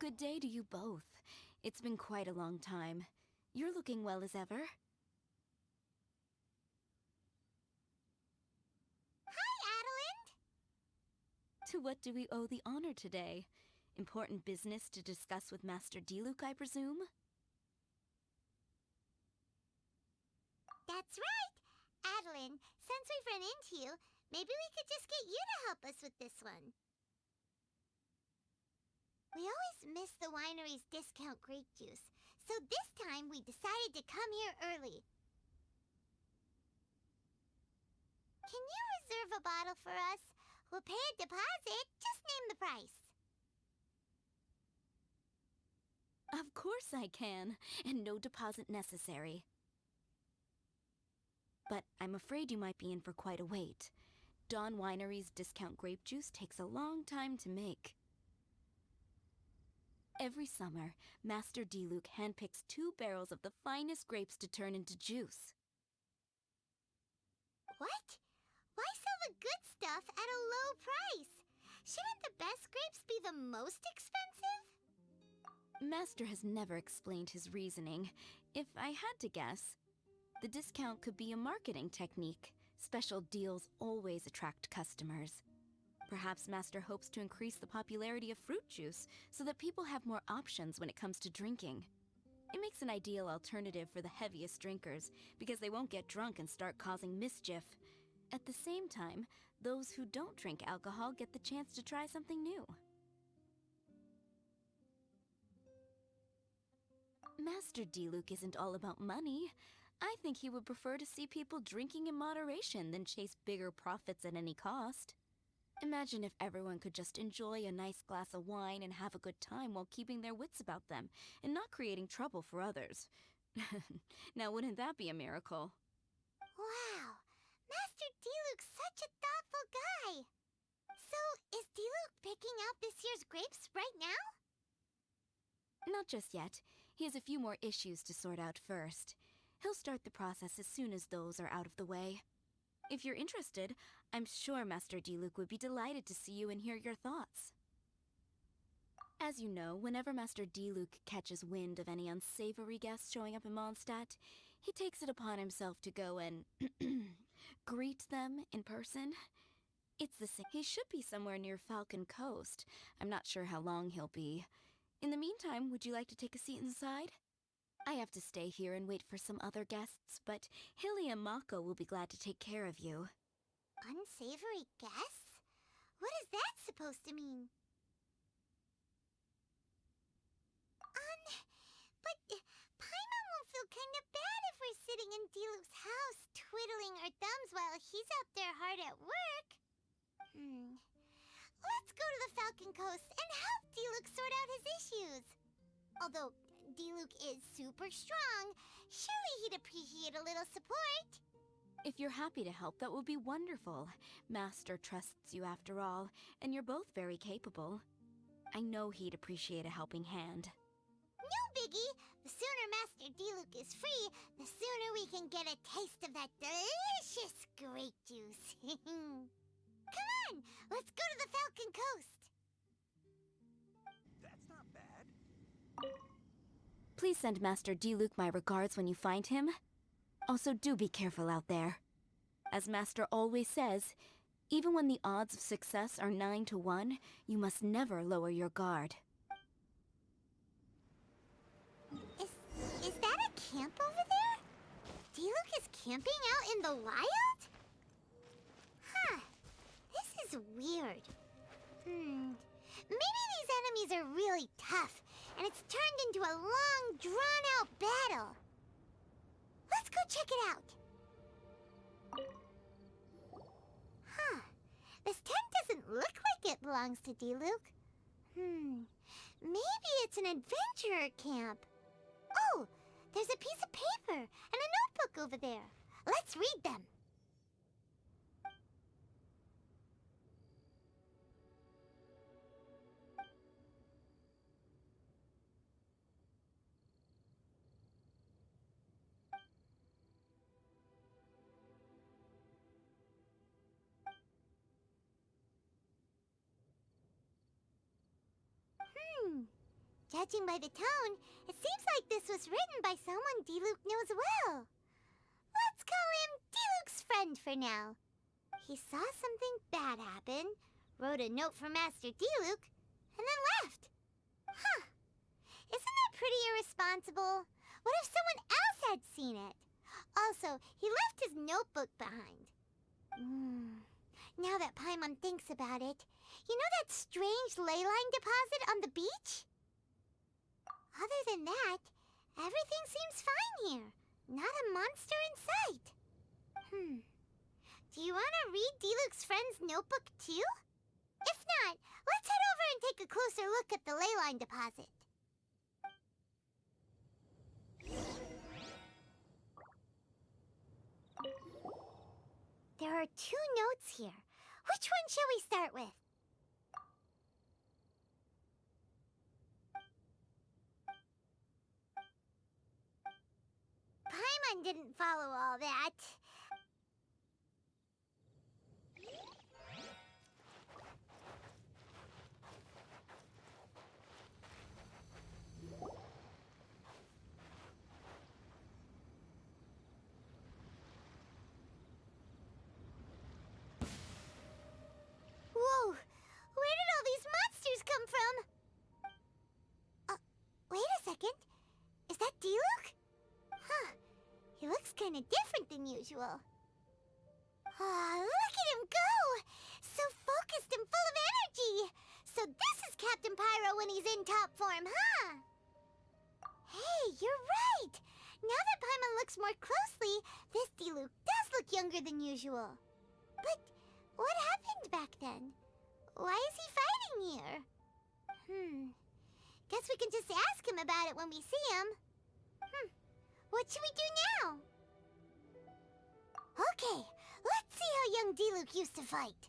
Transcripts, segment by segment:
Good day to you both. It's been quite a long time. You're looking well as ever. Hi, Adeline! To what do we owe the honor today? Important business to discuss with Master Diluc, I presume? That's right! Adeline, since we've run into you, maybe we could just get you to help us with this one. We always miss the winery's discount grape juice, so this time we decided to come here early. Can you reserve a bottle for us? We'll pay a deposit. Just name the price. Of course I can, and no deposit necessary. But I'm afraid you might be in for quite a wait. Dawn Winery's discount grape juice takes a long time to make. Every summer, Master Diluc handpicks 2 barrels of the finest grapes to turn into juice. What? Why sell the good stuff at a low price? Shouldn't the best grapes be the most expensive? Master has never explained his reasoning. If I had to guess, the discount could be a marketing technique. Special deals always attract customers. Perhaps Master hopes to increase the popularity of fruit juice so that people have more options when it comes to drinking. It makes an ideal alternative for the heaviest drinkers because they won't get drunk and start causing mischief. At the same time, those who don't drink alcohol get the chance to try something new. Master Diluc isn't all about money. I think he would prefer to see people drinking in moderation than chase bigger profits at any cost. Imagine if everyone could just enjoy a nice glass of wine and have a good time while keeping their wits about them and not creating trouble for others. Now, wouldn't that be a miracle? Wow! Master Diluc's such a thoughtful guy! So, is Diluc picking out this year's grapes right now? Not just yet. He has a few more issues to sort out first. He'll start the process as soon as those are out of the way. If you're interested, I'm sure Master Diluc would be delighted to see you and hear your thoughts. As you know, whenever Master Diluc catches wind of any unsavory guests showing up in Mondstadt, he takes it upon himself to go and greet them in person. It's the same. He should be somewhere near Falcon Coast. I'm not sure how long he'll be. In the meantime, would you like to take a seat inside? I have to stay here and wait for some other guests, but Hilly and Mako will be glad to take care of you. Unsavory guests? What is that supposed to mean? But Paimon will feel kind of bad if we're sitting in Diluc's house, twiddling our thumbs while he's out there hard at work. Let's go to the Falcon Coast and help Diluc sort out his issues. Although Diluc is super strong, surely he'd appreciate a little support. If you're happy to help, that would be wonderful. Master trusts you after all, and you're both very capable. I know he'd appreciate a helping hand. No biggie! The sooner Master Diluc is free, the sooner we can get a taste of that delicious grape juice. Come on, let's go to the Falcon Coast. That's not bad. Please send Master Diluc my regards when you find him. Also, do be careful out there. As Master always says, even when the odds of success are 9 to 1, you must never lower your guard. Is that a camp over there? Diluc is camping out in the wild? Huh. This is weird. Maybe these enemies are really tough, and it's turned into a long, drawn-out battle. Let's go check it out. Huh. This tent doesn't look like it belongs to Diluc. Maybe it's an adventurer camp. Oh, there's a piece of paper and a notebook over there. Let's read them. Judging by the tone, it seems like this was written by someone Diluc knows well. Let's call him Diluc's friend for now. He saw something bad happen, wrote a note for Master Diluc, and then left. Huh. Isn't that pretty irresponsible? What if someone else had seen it? Also, he left his notebook behind. Now that Paimon thinks about it, you know that strange ley line deposit on the beach? Other than that, everything seems fine here. Not a monster in sight. Do you want to read Diluc's friend's notebook too? If not, let's head over and take a closer look at the ley line deposit. There are 2 notes here. Which one shall we start with? Paimon didn't follow all that. Whoa! Where did all these monsters come from? Wait a second. Is that Diluc? Huh. He looks kind of different than usual. Look at him go! So focused and full of energy! So this is Captain Pyro when he's in top form, huh? Hey, you're right! Now that Paimon looks more closely, this Diluc does look younger than usual. But what happened back then? Why is he fighting here? Guess we can just ask him about it when we see him. What should we do now? Okay, let's see how young Diluc used to fight.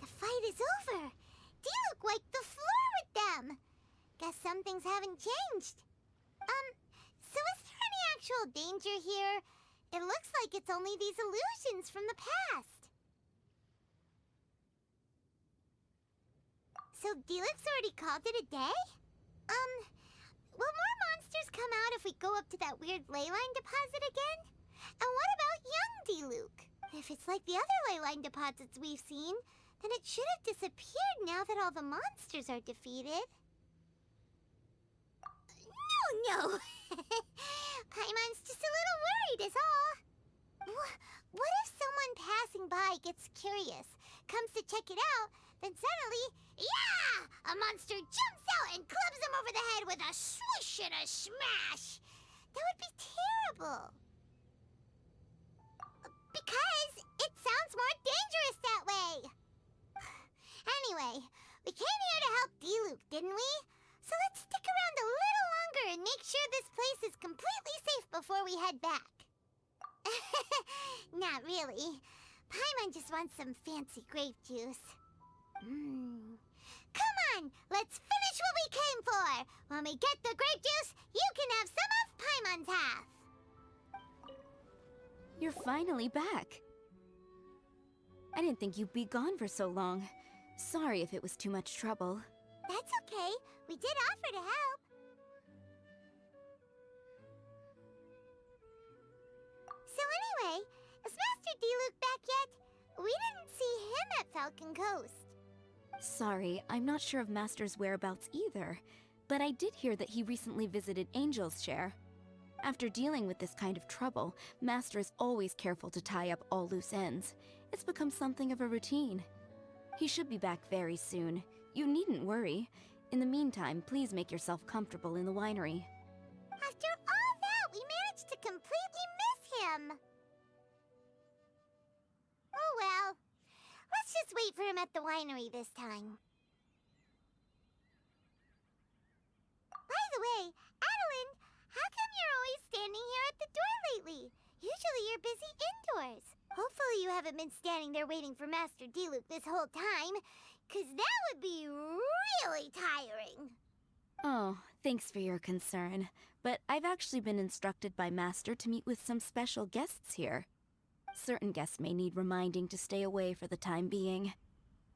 The fight is over. Diluc wiped the floor with them. Guess some things haven't changed. So is there any actual danger here? It looks like it's only these illusions from the past. So Diluc's already called it a day? Will more monsters come out if we go up to that weird ley line deposit again? And what about young Diluc? If it's like the other ley line deposits we've seen, then it should have disappeared now that all the monsters are defeated. No! Paimon's just a little worried is all. What if someone passing by gets curious, comes to check it out, then suddenly, yeah! A monster jumps out and clubs him over the head with a swish and a smash! That would be terrible. Because it sounds more dangerous that way. Anyway, we came here to help Diluc, didn't we? So let's stick around a little longer and make sure this place is completely safe before we head back. Not really. Paimon just wants some fancy grape juice. Come on, let's finish what we came for. When we get the grape juice, you can have some of Paimon's half. You're finally back. I didn't think you'd be gone for so long. Sorry if it was too much trouble. That's okay. We did offer to help. So anyway, is Master Diluc back yet? We didn't see him at Falcon Coast. Sorry, I'm not sure of Master's whereabouts either, but I did hear that he recently visited Angel's Share. After dealing with this kind of trouble, Master is always careful to tie up all loose ends. It's become something of a routine. He should be back very soon. You needn't worry. In the meantime, please make yourself comfortable in the winery. After all that, we managed to complete him at the winery this time. By the way, Adeline, how come you're always standing here at the door lately? Usually you're busy indoors. Hopefully you haven't been standing there waiting for Master Diluc this whole time, 'cause that would be really tiring. Oh, thanks for your concern. But I've actually been instructed by Master to meet with some special guests here. Certain guests may need reminding to stay away for the time being.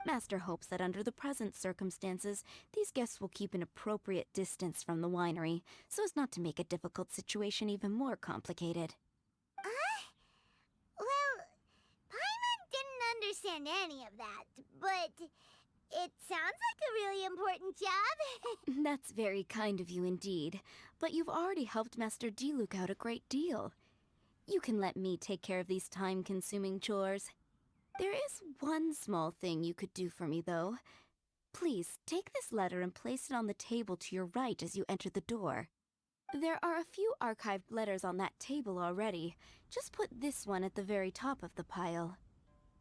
Master hopes that under the present circumstances, these guests will keep an appropriate distance from the winery, so as not to make a difficult situation even more complicated. Well, Paimon didn't understand any of that, but it sounds like a really important job. That's very kind of you indeed, but you've already helped Master Diluc out a great deal. You can let me take care of these time-consuming chores. There is one small thing you could do for me, though. Please, take this letter and place it on the table to your right as you enter the door. There are a few archived letters on that table already. Just put this one at the very top of the pile.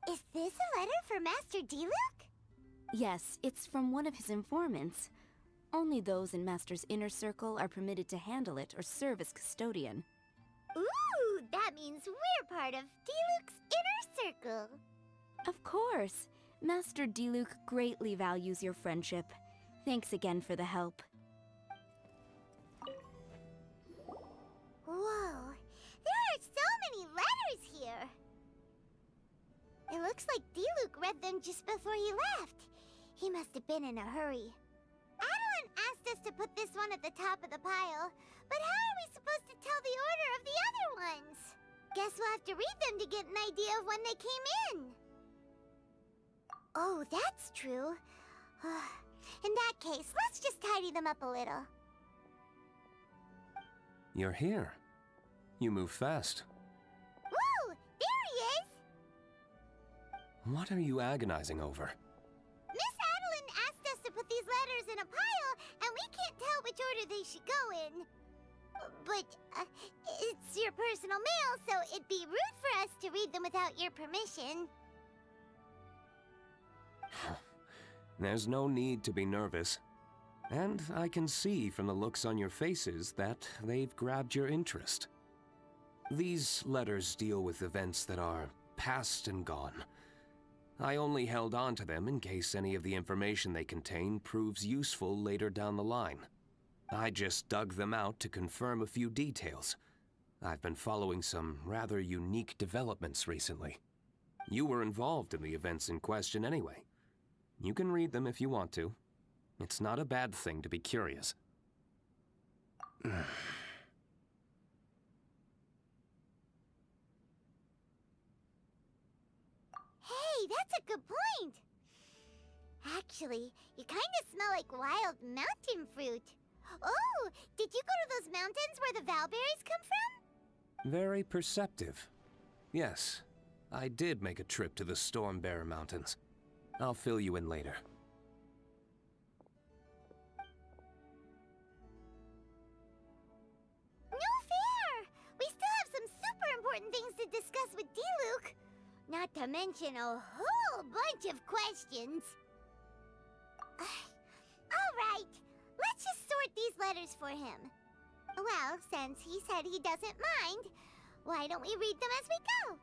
Is this a letter for Master Diluc? Yes, it's from one of his informants. Only those in Master's inner circle are permitted to handle it or serve as custodian. Ooh, that means we're part of Diluc's inner circle. Of course. Master Diluc greatly values your friendship. Thanks again for the help. Whoa, there are so many letters here. It looks like Diluc read them just before he left. He must have been in a hurry. Adeline asked us to put this one at the top of the pile, but how are we supposed to tell the order of the other ones? Guess we'll have to read them to get an idea of when they came in. Oh, that's true. In that case, let's just tidy them up a little. You're here. You move fast. Woo! There he is! What are you agonizing over? Miss Adeline asked us to put these letters in a pile, and we can't tell which order they should go in. But, it's your personal mail, so it'd be rude for us to read them without your permission. There's no need to be nervous. And I can see from the looks on your faces that they've grabbed your interest. These letters deal with events that are past and gone. I only held on to them in case any of the information they contain proves useful later down the line. I just dug them out to confirm a few details. I've been following some rather unique developments recently. You were involved in the events in question anyway. You can read them if you want to. It's not a bad thing to be curious. Hey, that's a good point. Actually, you kind of smell like wild mountain fruit. Oh, did you go to those mountains where the valberries come from? Very perceptive. Yes, I did make a trip to the Stormbearer Mountains. I'll fill you in later. No fair! We still have some super important things to discuss with Diluc. Not to mention a whole bunch of questions. All right, let's just sort these letters for him. Well, since he said he doesn't mind, why don't we read them as we go?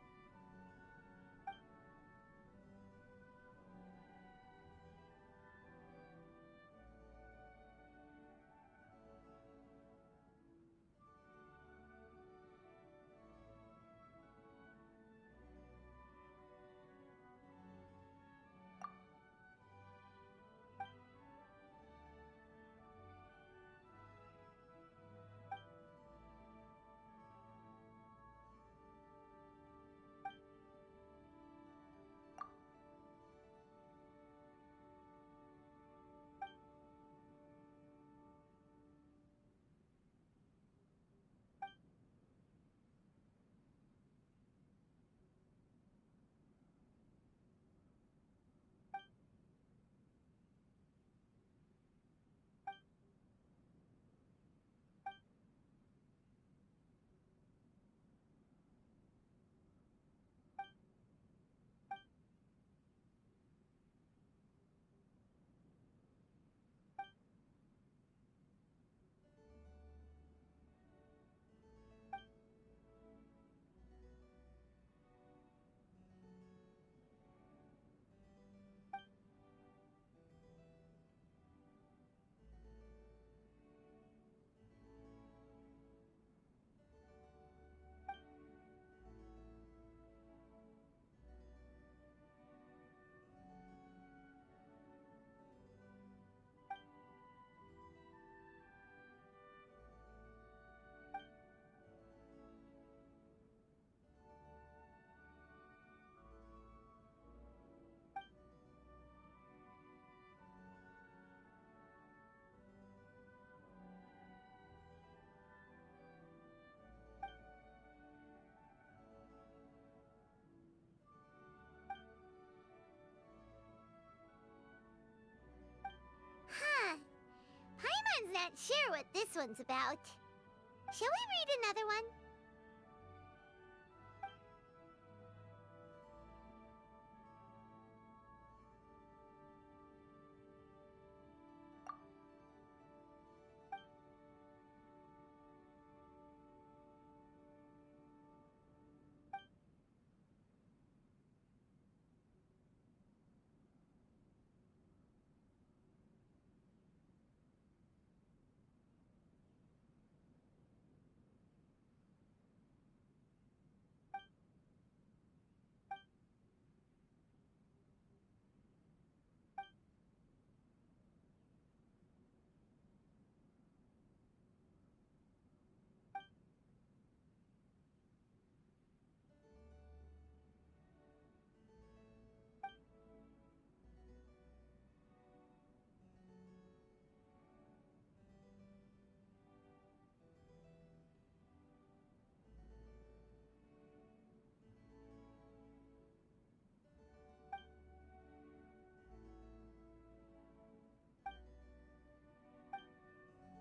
sure what this one's about. Shall we read another one?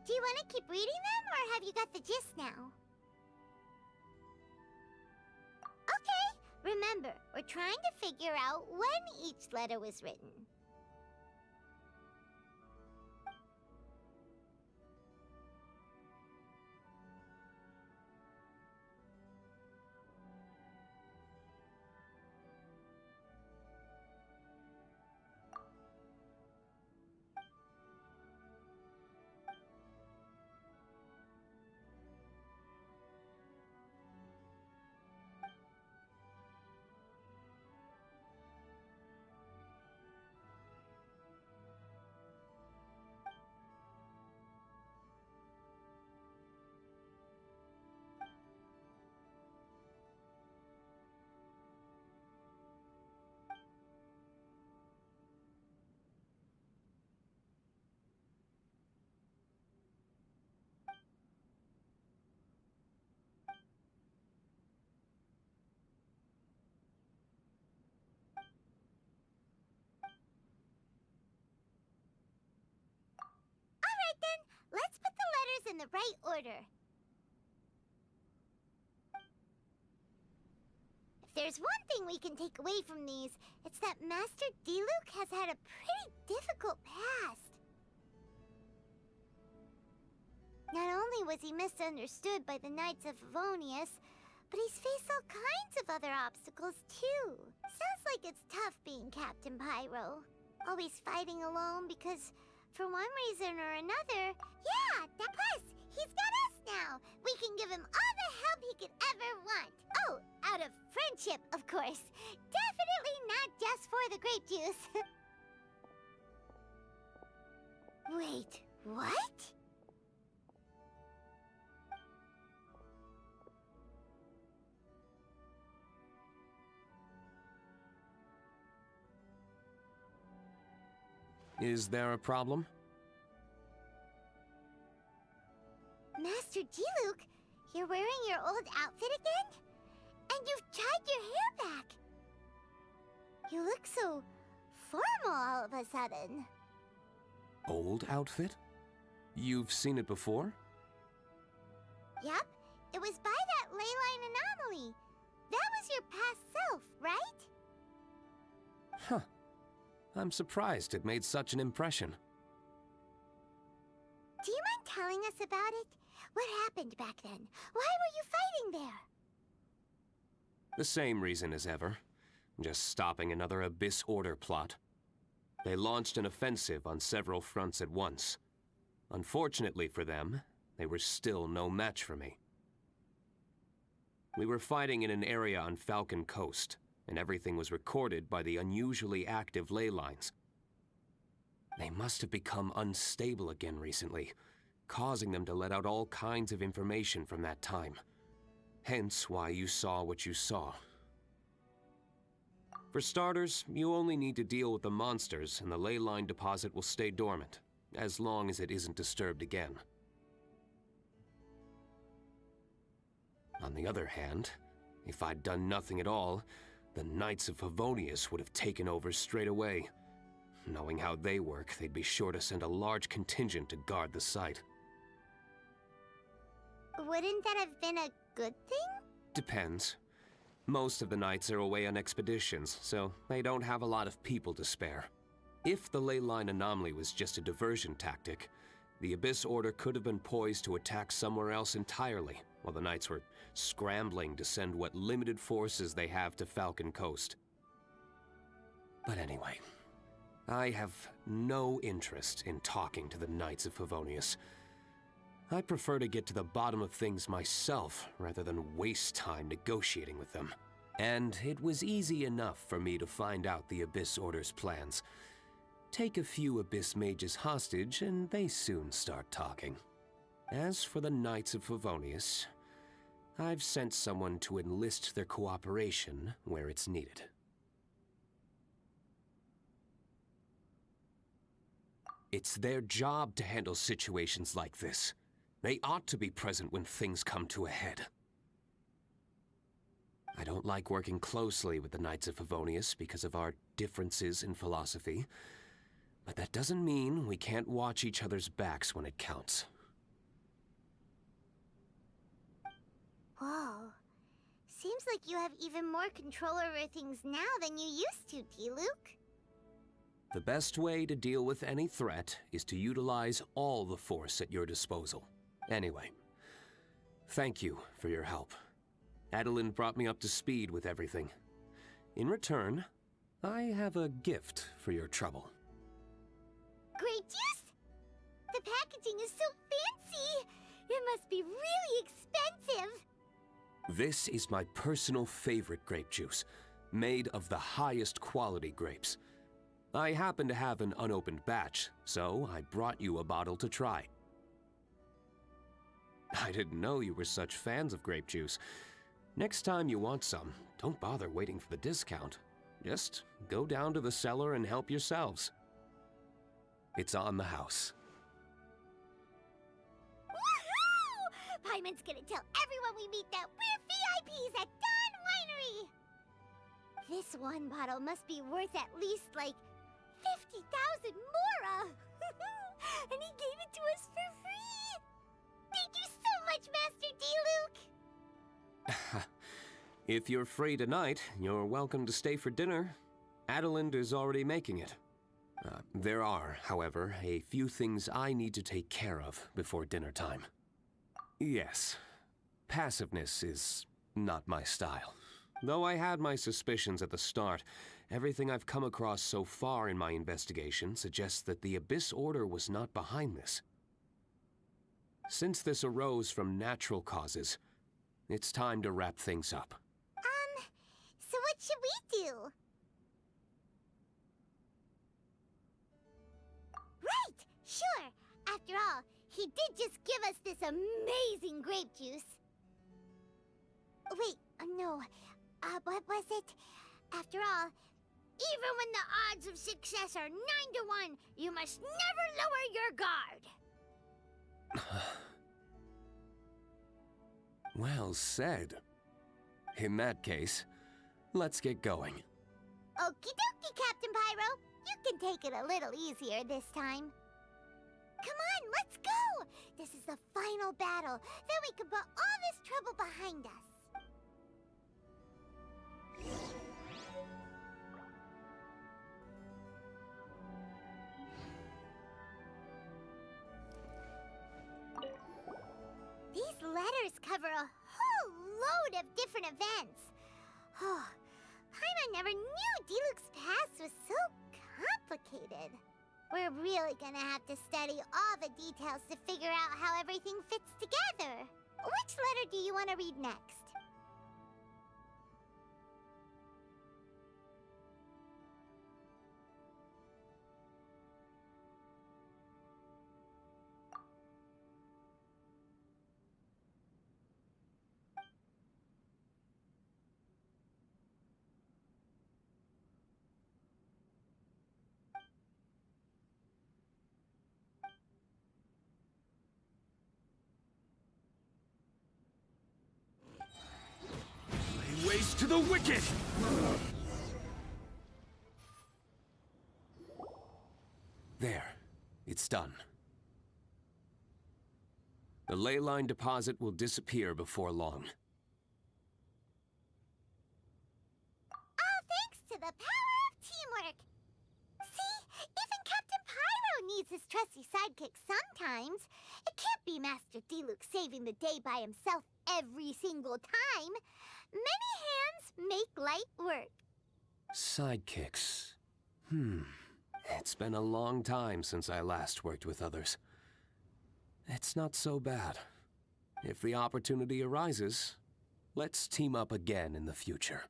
Do you want to keep reading them, or have you got the gist now? Okay, remember, we're trying to figure out when each letter was written. Let's put the letters in the right order. If there's one thing we can take away from these, it's that Master Diluc has had a pretty difficult past. Not only was he misunderstood by the Knights of Favonius, but he's faced all kinds of other obstacles too. Sounds like it's tough being Captain Pyro. Always fighting alone because, for one reason or another... Yeah, that plus, he's got us now. We can give him all the help he could ever want. Oh, out of friendship, of course. Definitely not just for the grape juice. Wait, what? Is there a problem? Master Diluc, you're wearing your old outfit again? And you've tied your hair back. You look so formal all of a sudden. Old outfit? You've seen it before? Yep, it was by that ley line anomaly. That was your past self, right? Huh. I'm surprised it made such an impression. Do you mind telling us about it? What happened back then? Why were you fighting there? The same reason as ever. Just stopping another Abyss Order plot. They launched an offensive on several fronts at once. Unfortunately for them, they were still no match for me. We were fighting in an area on Falcon Coast, and everything was recorded by the unusually active ley lines. They must have become unstable again recently, causing them to let out all kinds of information from that time. Hence why you saw what you saw. For starters, you only need to deal with the monsters and the ley line deposit will stay dormant, as long as it isn't disturbed again. On the other hand, if I'd done nothing at all, the Knights of Favonius would have taken over straight away. Knowing how they work, they'd be sure to send a large contingent to guard the site. Wouldn't that have been a good thing? Depends. Most of the knights are away on expeditions, so they don't have a lot of people to spare. If the ley line anomaly was just a diversion tactic, the Abyss Order could have been poised to attack somewhere else entirely, while the knights were scrambling to send what limited forces they have to Falcon Coast. But anyway, I have no interest in talking to the Knights of Favonius. I prefer to get to the bottom of things myself rather than waste time negotiating with them. And it was easy enough for me to find out the Abyss Order's plans. Take a few Abyss mages hostage and they soon start talking. As for the Knights of Favonius, I've sent someone to enlist their cooperation where it's needed. It's their job to handle situations like this. They ought to be present when things come to a head. I don't like working closely with the Knights of Favonius because of our differences in philosophy, but that doesn't mean we can't watch each other's backs when it counts. Whoa. Seems like you have even more control over things now than you used to, Diluc. The best way to deal with any threat is to utilize all the force at your disposal. Anyway, thank you for your help. Adeline brought me up to speed with everything. In return, I have a gift for your trouble. Grape juice? The packaging is so fancy! It must be really expensive! This is my personal favorite grape juice, made of the highest quality grapes. I happen to have an unopened batch, so I brought you a bottle to try. I didn't know you were such fans of grape juice. Next time you want some, don't bother waiting for the discount. Just go down to the cellar and help yourselves. It's on the house. Woohoo! Paimon's gonna tell everyone we meet that we're VIPs at Dawn Winery! This one bottle must be worth at least, like, 50,000 mora! And he gave it to us for free! Thank you so much, Master Diluc! If you're free tonight, you're welcome to stay for dinner. Adeline is already making it. There are, however, a few things I need to take care of before dinner time. Yes, passiveness is not my style. Though I had my suspicions at the start, everything I've come across so far in my investigation suggests that the Abyss Order was not behind this. Since this arose from natural causes, it's time to wrap things up. So what should we do? Right! Sure! After all, he did just give us this amazing grape juice. Wait, no. What was it? After all, even when the odds of success are 9 to 1, you must never lower your guard. Well said. In that case, let's get going. Okie dokie, Captain Pyro. You can take it a little easier this time. Come on, let's go! This is the final battle. Then we can put all this trouble behind us. These letters cover a whole load of different events. Oh, Paimon never knew Diluc's past was so complicated. We're really gonna have to study all the details to figure out how everything fits together. Which letter do you want to read next? Waste to the wicked! There. It's done. The ley line deposit will disappear before long. All thanks to the power of teamwork. See, even Captain Pyro needs his trusty sidekick sometimes. It can't be Master Diluc saving the day by himself every single time. Many hands make light work. Sidekicks. It's been a long time since I last worked with others. It's not so bad. If the opportunity arises, let's team up again in the future.